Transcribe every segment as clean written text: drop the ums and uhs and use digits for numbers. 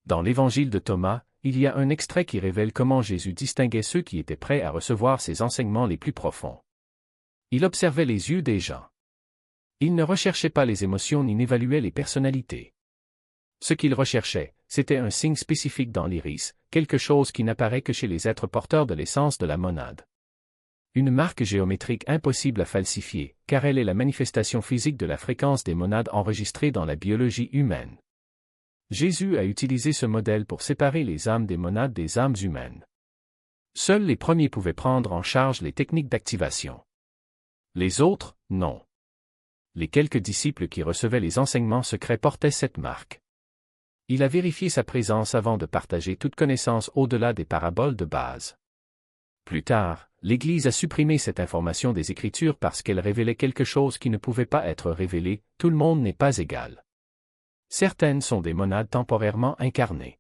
Dans l'évangile de Thomas, il y a un extrait qui révèle comment Jésus distinguait ceux qui étaient prêts à recevoir ses enseignements les plus profonds. Il observait les yeux des gens. Il ne recherchait pas les émotions ni n'évaluait les personnalités. Ce qu'il recherchait, c'était un signe spécifique dans l'iris, quelque chose qui n'apparaît que chez les êtres porteurs de l'essence de la monade. Une marque géométrique impossible à falsifier, car elle est la manifestation physique de la fréquence des monades enregistrées dans la biologie humaine. Jésus a utilisé ce modèle pour séparer les âmes des monades des âmes humaines. Seuls les premiers pouvaient prendre en charge les techniques d'activation. Les autres, non. Les quelques disciples qui recevaient les enseignements secrets portaient cette marque. Il a vérifié sa présence avant de partager toute connaissance au-delà des paraboles de base. Plus tard, l'Église a supprimé cette information des Écritures parce qu'elle révélait quelque chose qui ne pouvait pas être révélé, tout le monde n'est pas égal. Certaines sont des monades temporairement incarnées.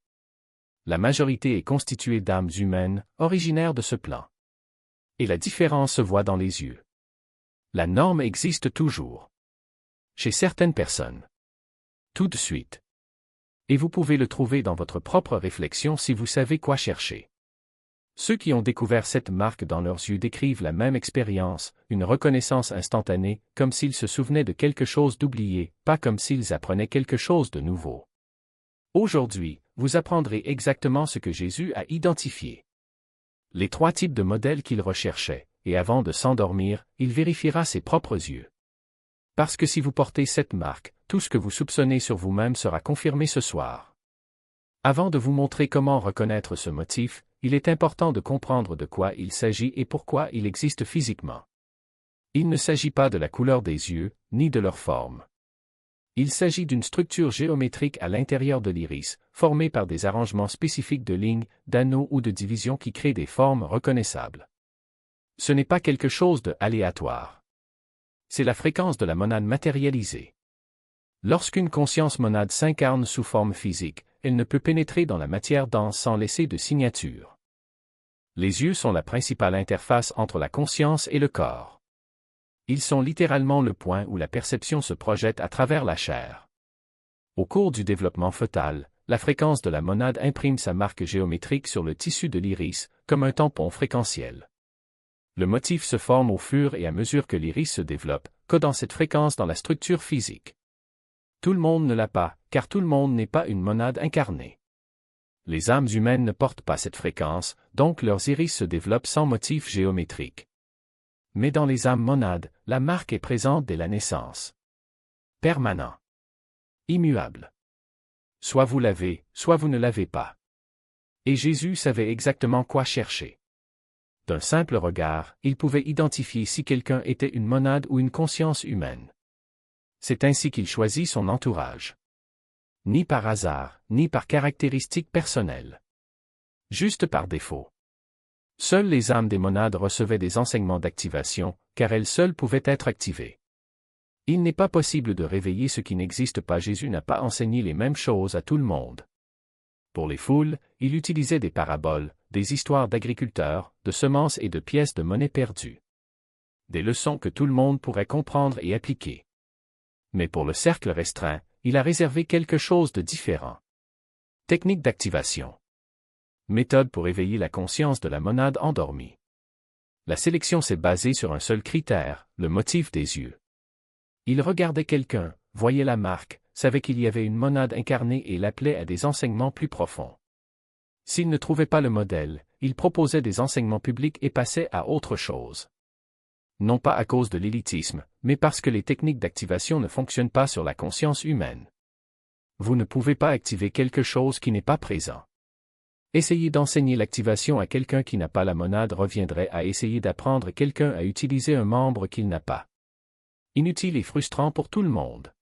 La majorité est constituée d'âmes humaines, originaires de ce plan. Et la différence se voit dans les yeux. La norme existe toujours. Chez certaines personnes. Tout de suite. Et vous pouvez le trouver dans votre propre réflexion si vous savez quoi chercher. Ceux qui ont découvert cette marque dans leurs yeux décrivent la même expérience, une reconnaissance instantanée, comme s'ils se souvenaient de quelque chose d'oublié, pas comme s'ils apprenaient quelque chose de nouveau. Aujourd'hui, vous apprendrez exactement ce que Jésus a identifié. Les 3 types de modèles qu'il recherchait, et avant de s'endormir, il vérifiera ses propres yeux. Parce que si vous portez cette marque, tout ce que vous soupçonnez sur vous-même sera confirmé ce soir. Avant de vous montrer comment reconnaître ce motif, il est important de comprendre de quoi il s'agit et pourquoi il existe physiquement. Il ne s'agit pas de la couleur des yeux, ni de leur forme. Il s'agit d'une structure géométrique à l'intérieur de l'iris, formée par des arrangements spécifiques de lignes, d'anneaux ou de divisions qui créent des formes reconnaissables. Ce n'est pas quelque chose de aléatoire. C'est la fréquence de la monade matérialisée. Lorsqu'une conscience monade s'incarne sous forme physique, elle ne peut pénétrer dans la matière dense sans laisser de signature. Les yeux sont la principale interface entre la conscience et le corps. Ils sont littéralement le point où la perception se projette à travers la chair. Au cours du développement fœtal, la fréquence de la monade imprime sa marque géométrique sur le tissu de l'iris, comme un tampon fréquentiel. Le motif se forme au fur et à mesure que l'iris se développe, codant cette fréquence dans la structure physique. Tout le monde ne l'a pas, car tout le monde n'est pas une monade incarnée. Les âmes humaines ne portent pas cette fréquence, donc leurs iris se développent sans motif géométrique. Mais dans les âmes monades, la marque est présente dès la naissance. Permanent. Immuable. Soit vous l'avez, soit vous ne l'avez pas. Et Jésus savait exactement quoi chercher. D'un simple regard, il pouvait identifier si quelqu'un était une monade ou une conscience humaine. C'est ainsi qu'il choisit son entourage. Ni par hasard, ni par caractéristiques personnelles. Juste par défaut. Seules les âmes des monades recevaient des enseignements d'activation, car elles seules pouvaient être activées. Il n'est pas possible de réveiller ce qui n'existe pas. Jésus n'a pas enseigné les mêmes choses à tout le monde. Pour les foules, il utilisait des paraboles, des histoires d'agriculteurs, de semences et de pièces de monnaie perdues. Des leçons que tout le monde pourrait comprendre et appliquer. Mais pour le cercle restreint, il a réservé quelque chose de différent. Technique d'activation. Méthode pour éveiller la conscience de la monade endormie. La sélection s'est basée sur un seul critère, le motif des yeux. Il regardait quelqu'un, voyait la marque, savait qu'il y avait une monade incarnée et l'appelait à des enseignements plus profonds. S'il ne trouvait pas le modèle, il proposait des enseignements publics et passait à autre chose. Non pas à cause de l'élitisme, mais parce que les techniques d'activation ne fonctionnent pas sur la conscience humaine. Vous ne pouvez pas activer quelque chose qui n'est pas présent. Essayer d'enseigner l'activation à quelqu'un qui n'a pas la monade reviendrait à essayer d'apprendre quelqu'un à utiliser un membre qu'il n'a pas. Inutile et frustrant pour tout le monde.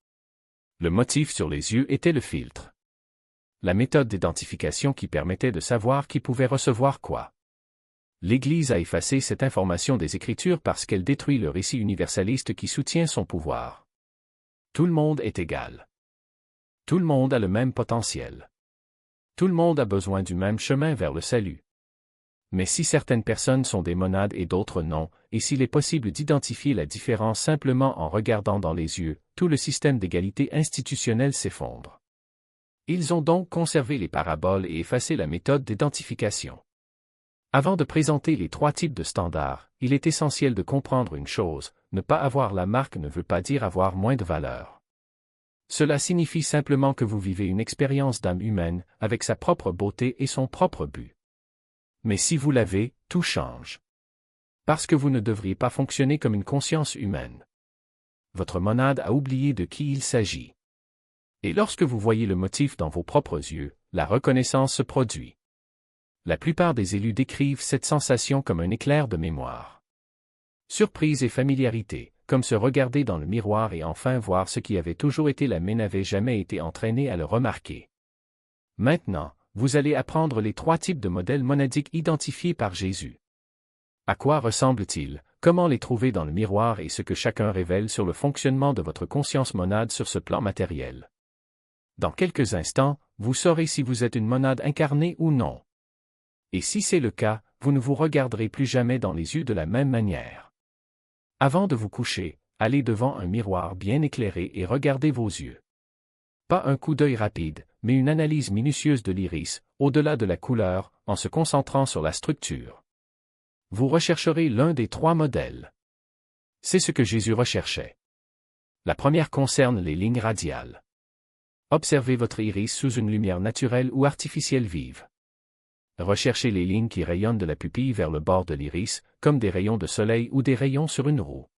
Le motif sur les yeux était le filtre. La méthode d'identification qui permettait de savoir qui pouvait recevoir quoi. L'Église a effacé cette information des Écritures parce qu'elle détruit le récit universaliste qui soutient son pouvoir. Tout le monde est égal. Tout le monde a le même potentiel. Tout le monde a besoin du même chemin vers le salut. Mais si certaines personnes sont des monades et d'autres non, et s'il est possible d'identifier la différence simplement en regardant dans les yeux, tout le système d'égalité institutionnelle s'effondre. Ils ont donc conservé les paraboles et effacé la méthode d'identification. Avant de présenter les 3 types de standards, il est essentiel de comprendre une chose, ne pas avoir la marque ne veut pas dire avoir moins de valeur. Cela signifie simplement que vous vivez une expérience d'âme humaine, avec sa propre beauté et son propre but. Mais si vous l'avez, tout change. Parce que vous ne devriez pas fonctionner comme une conscience humaine. Votre monade a oublié de qui il s'agit. Et lorsque vous voyez le motif dans vos propres yeux, la reconnaissance se produit. La plupart des élus décrivent cette sensation comme un éclair de mémoire. Surprise et familiarité, comme se regarder dans le miroir et enfin voir ce qui avait toujours été là mais n'avait jamais été entraîné à le remarquer. Maintenant, vous allez apprendre les 3 types de modèles monadiques identifiés par Jésus. À quoi ressemblent-ils, comment les trouver dans le miroir et ce que chacun révèle sur le fonctionnement de votre conscience monade sur ce plan matériel. Dans quelques instants, vous saurez si vous êtes une monade incarnée ou non. Et si c'est le cas, vous ne vous regarderez plus jamais dans les yeux de la même manière. Avant de vous coucher, allez devant un miroir bien éclairé et regardez vos yeux. Pas un coup d'œil rapide, mais une analyse minutieuse de l'iris, au-delà de la couleur, en se concentrant sur la structure. Vous rechercherez l'un des 3 modèles. C'est ce que Jésus recherchait. La première concerne les lignes radiales. Observez votre iris sous une lumière naturelle ou artificielle vive. Recherchez les lignes qui rayonnent de la pupille vers le bord de l'iris, comme des rayons de soleil ou des rayons sur une roue.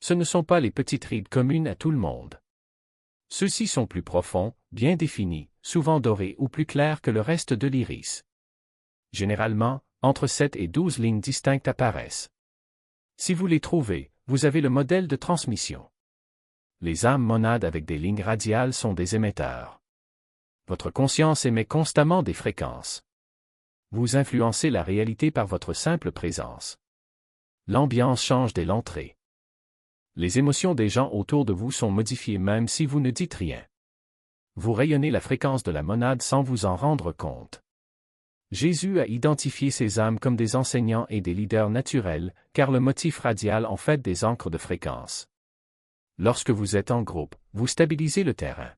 Ce ne sont pas les petites rides communes à tout le monde. Ceux-ci sont plus profonds, bien définis, souvent dorés ou plus clairs que le reste de l'iris. Généralement, entre 7 et 12 lignes distinctes apparaissent. Si vous les trouvez, vous avez le modèle de transmission. Les âmes monades avec des lignes radiales sont des émetteurs. Votre conscience émet constamment des fréquences. Vous influencez la réalité par votre simple présence. L'ambiance change dès l'entrée. Les émotions des gens autour de vous sont modifiées même si vous ne dites rien. Vous rayonnez la fréquence de la monade sans vous en rendre compte. Jésus a identifié ces âmes comme des enseignants et des leaders naturels, car le motif radial en fait des ancres de fréquence. Lorsque vous êtes en groupe, vous stabilisez le terrain.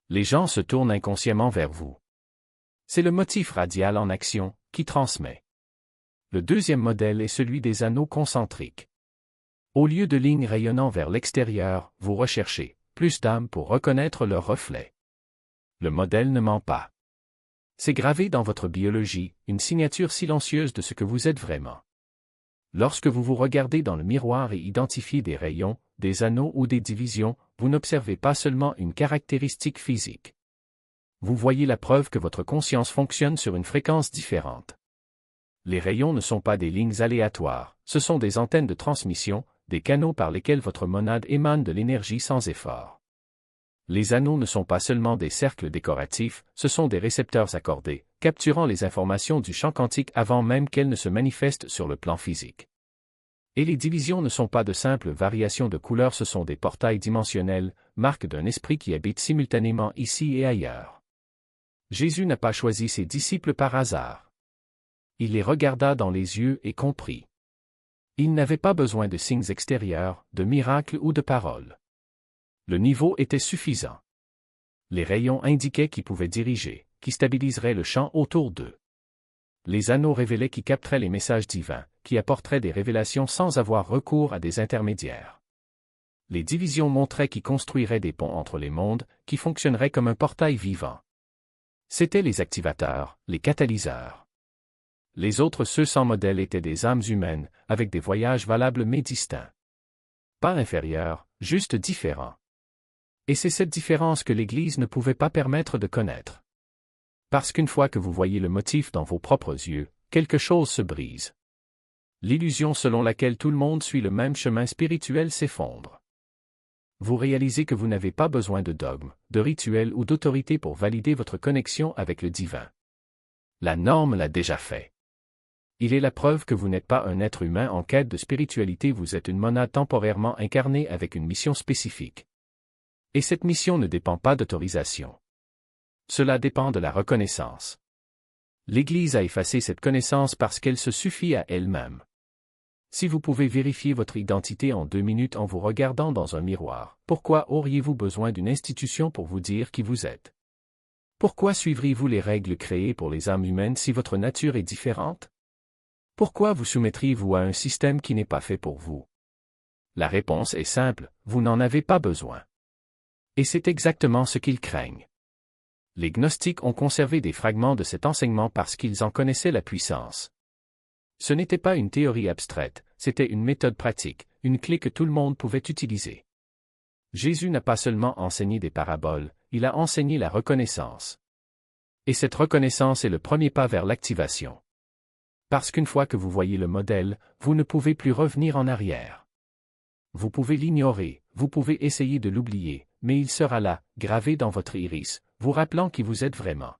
Les gens se tournent inconsciemment vers vous. C'est le motif radial en action qui transmet. Le deuxième modèle est celui des anneaux concentriques. Au lieu de lignes rayonnant vers l'extérieur, vous recherchez plus d'âmes pour reconnaître leur reflet. Le modèle ne ment pas. C'est gravé dans votre biologie, une signature silencieuse de ce que vous êtes vraiment. Lorsque vous vous regardez dans le miroir et identifiez des rayons, des anneaux ou des divisions, vous n'observez pas seulement une caractéristique physique. Vous voyez la preuve que votre conscience fonctionne sur une fréquence différente. Les rayons ne sont pas des lignes aléatoires, ce sont des antennes de transmission, des canaux par lesquels votre monade émane de l'énergie sans effort. Les anneaux ne sont pas seulement des cercles décoratifs, ce sont des récepteurs accordés, capturant les informations du champ quantique avant même qu'elles ne se manifestent sur le plan physique. Et les divisions ne sont pas de simples variations de couleurs, ce sont des portails dimensionnels, marques d'un esprit qui habite simultanément ici et ailleurs. Jésus n'a pas choisi ses disciples par hasard. Il les regarda dans les yeux et comprit. Il n'avait pas besoin de signes extérieurs, de miracles ou de paroles. Le niveau était suffisant. Les rayons indiquaient qui pouvait diriger, qui stabiliserait le champ autour d'eux. Les anneaux révélaient qui capteraient les messages divins, qui apporteraient des révélations sans avoir recours à des intermédiaires. Les divisions montraient qui construiraient des ponts entre les mondes, qui fonctionneraient comme un portail vivant. C'étaient les activateurs, les catalyseurs. Les autres ceux sans modèle étaient des âmes humaines, avec des voyages valables mais distincts. Pas inférieurs, juste différents. Et c'est cette différence que l'Église ne pouvait pas permettre de connaître. Parce qu'une fois que vous voyez le motif dans vos propres yeux, quelque chose se brise. L'illusion selon laquelle tout le monde suit le même chemin spirituel s'effondre. Vous réalisez que vous n'avez pas besoin de dogme, de rituel ou d'autorité pour valider votre connexion avec le divin. La norme l'a déjà fait. Il est la preuve que vous n'êtes pas un être humain en quête de spiritualité, vous êtes une monade temporairement incarnée avec une mission spécifique. Et cette mission ne dépend pas d'autorisation. Cela dépend de la reconnaissance. L'Église a effacé cette connaissance parce qu'elle se suffit à elle-même. Si vous pouvez vérifier votre identité en 2 minutes en vous regardant dans un miroir, pourquoi auriez-vous besoin d'une institution pour vous dire qui vous êtes? Pourquoi suivriez-vous les règles créées pour les âmes humaines si votre nature est différente? Pourquoi vous soumettriez-vous à un système qui n'est pas fait pour vous? La réponse est simple, vous n'en avez pas besoin. Et c'est exactement ce qu'ils craignent. Les gnostiques ont conservé des fragments de cet enseignement parce qu'ils en connaissaient la puissance. Ce n'était pas une théorie abstraite, c'était une méthode pratique, une clé que tout le monde pouvait utiliser. Jésus n'a pas seulement enseigné des paraboles, il a enseigné la reconnaissance. Et cette reconnaissance est le premier pas vers l'activation. Parce qu'une fois que vous voyez le modèle, vous ne pouvez plus revenir en arrière. Vous pouvez l'ignorer, vous pouvez essayer de l'oublier, mais il sera là, gravé dans votre iris, vous rappelant qui vous êtes vraiment.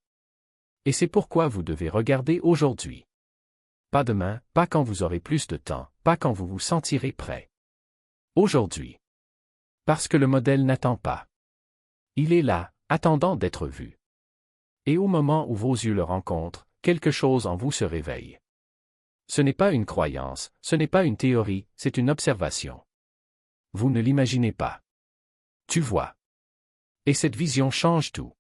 Et c'est pourquoi vous devez regarder aujourd'hui. Pas demain, pas quand vous aurez plus de temps, pas quand vous vous sentirez prêt. Aujourd'hui. Parce que le modèle n'attend pas. Il est là, attendant d'être vu. Et au moment où vos yeux le rencontrent, quelque chose en vous se réveille. Ce n'est pas une croyance, ce n'est pas une théorie, c'est une observation. Vous ne l'imaginez pas. Tu vois. Et cette vision change tout.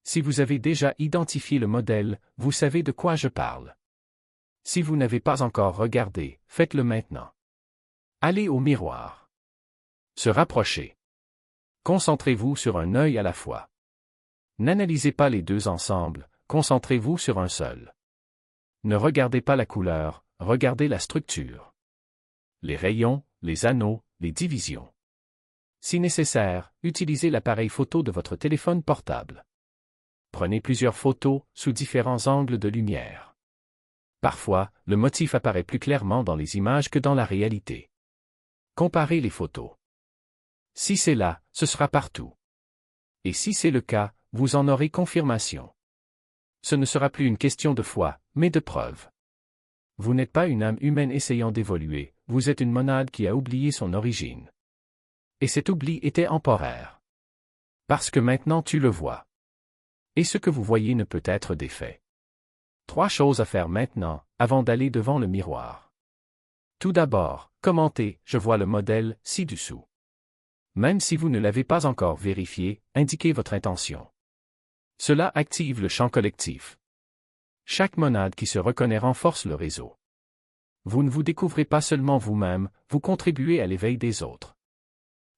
Si vous avez déjà identifié le modèle, vous savez de quoi je parle. Si vous n'avez pas encore regardé, faites-le maintenant. Allez au miroir. Se rapprocher. Concentrez-vous sur un œil à la fois. N'analysez pas les deux ensemble, concentrez-vous sur un seul. Ne regardez pas la couleur, regardez la structure. Les rayons, les anneaux, les divisions. Si nécessaire, utilisez l'appareil photo de votre téléphone portable. Prenez plusieurs photos, sous différents angles de lumière. Parfois, le motif apparaît plus clairement dans les images que dans la réalité. Comparez les photos. Si c'est là, ce sera partout. Et si c'est le cas, vous en aurez confirmation. Ce ne sera plus une question de foi, mais de preuve. Vous n'êtes pas une âme humaine essayant d'évoluer, vous êtes une monade qui a oublié son origine. Et cet oubli était temporaire. Parce que maintenant tu le vois. Et ce que vous voyez ne peut être défait. 3 choses à faire maintenant, avant d'aller devant le miroir. Tout d'abord, commentez, je vois le modèle, ci-dessous. Même si vous ne l'avez pas encore vérifié, indiquez votre intention. Cela active le champ collectif. Chaque monade qui se reconnaît renforce le réseau. Vous ne vous découvrez pas seulement vous-même, vous contribuez à l'éveil des autres.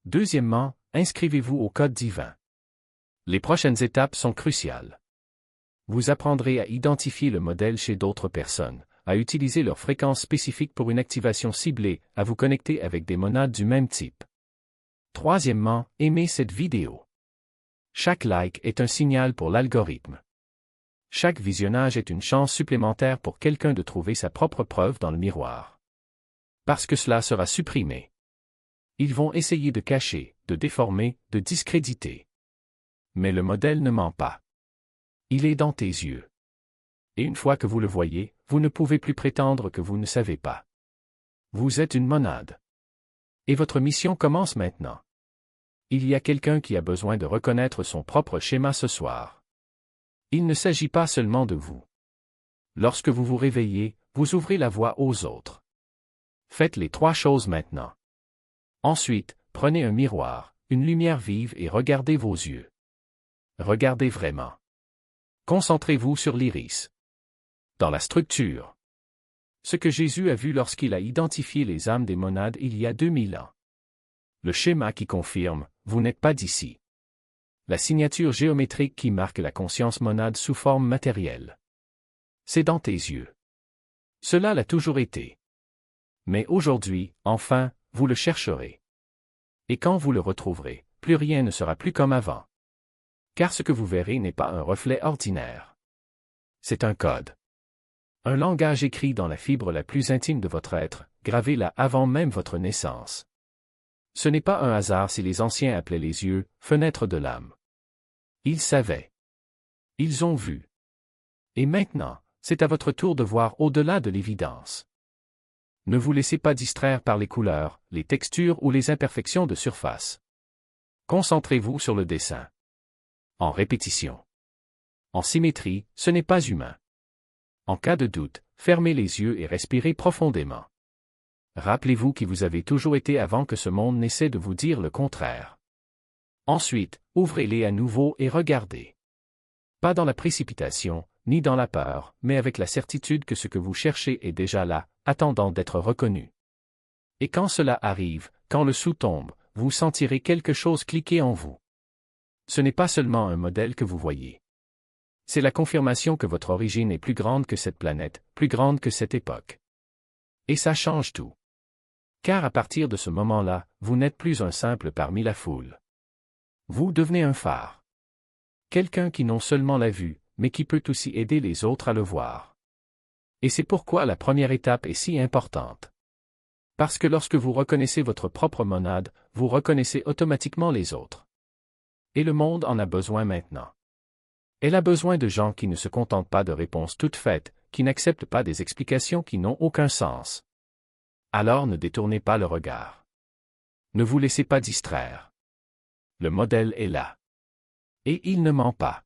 Deuxièmement, inscrivez-vous au code divin. Les prochaines étapes sont cruciales. Vous apprendrez à identifier le modèle chez d'autres personnes, à utiliser leur fréquence spécifique pour une activation ciblée, à vous connecter avec des monades du même type. Troisièmement, aimez cette vidéo. Chaque like est un signal pour l'algorithme. Chaque visionnage est une chance supplémentaire pour quelqu'un de trouver sa propre preuve dans le miroir. Parce que cela sera supprimé. Ils vont essayer de cacher, de déformer, de discréditer. Mais le modèle ne ment pas. Il est dans tes yeux. Et une fois que vous le voyez, vous ne pouvez plus prétendre que vous ne savez pas. Vous êtes une monade. Et votre mission commence maintenant. Il y a quelqu'un qui a besoin de reconnaître son propre schéma ce soir. Il ne s'agit pas seulement de vous. Lorsque vous vous réveillez, vous ouvrez la voie aux autres. Faites les 3 choses maintenant. Ensuite, prenez un miroir, une lumière vive et regardez vos yeux. Regardez vraiment. Concentrez-vous sur l'iris. Dans la structure. Ce que Jésus a vu lorsqu'il a identifié les âmes des monades il y a 2000 ans. Le schéma qui confirme, vous n'êtes pas d'ici. La signature géométrique qui marque la conscience monade sous forme matérielle. C'est dans tes yeux. Cela l'a toujours été. Mais aujourd'hui, enfin, vous le chercherez. Et quand vous le retrouverez, plus rien ne sera plus comme avant. Car ce que vous verrez n'est pas un reflet ordinaire. C'est un code. Un langage écrit dans la fibre la plus intime de votre être, gravé là avant même votre naissance. Ce n'est pas un hasard si les anciens appelaient les yeux « fenêtres de l'âme ». Ils savaient. Ils ont vu. Et maintenant, c'est à votre tour de voir au-delà de l'évidence. Ne vous laissez pas distraire par les couleurs, les textures ou les imperfections de surface. Concentrez-vous sur le dessin. En répétition. En symétrie, ce n'est pas humain. En cas de doute, fermez les yeux et respirez profondément. Rappelez-vous qui vous avez toujours été avant que ce monde n'essaie de vous dire le contraire. Ensuite, ouvrez-les à nouveau et regardez. Pas dans la précipitation, ni dans la peur, mais avec la certitude que ce que vous cherchez est déjà là, attendant d'être reconnu. Et quand cela arrive, quand le sou tombe, vous sentirez quelque chose cliquer en vous. Ce n'est pas seulement un modèle que vous voyez. C'est la confirmation que votre origine est plus grande que cette planète, plus grande que cette époque. Et ça change tout. Car à partir de ce moment-là, vous n'êtes plus un simple parmi la foule. Vous devenez un phare. Quelqu'un qui non seulement l'a vu, mais qui peut aussi aider les autres à le voir. Et c'est pourquoi la première étape est si importante. Parce que lorsque vous reconnaissez votre propre monade, vous reconnaissez automatiquement les autres. Et le monde en a besoin maintenant. Elle a besoin de gens qui ne se contentent pas de réponses toutes faites, qui n'acceptent pas des explications qui n'ont aucun sens. Alors ne détournez pas le regard. Ne vous laissez pas distraire. Le modèle est là. Et il ne ment pas.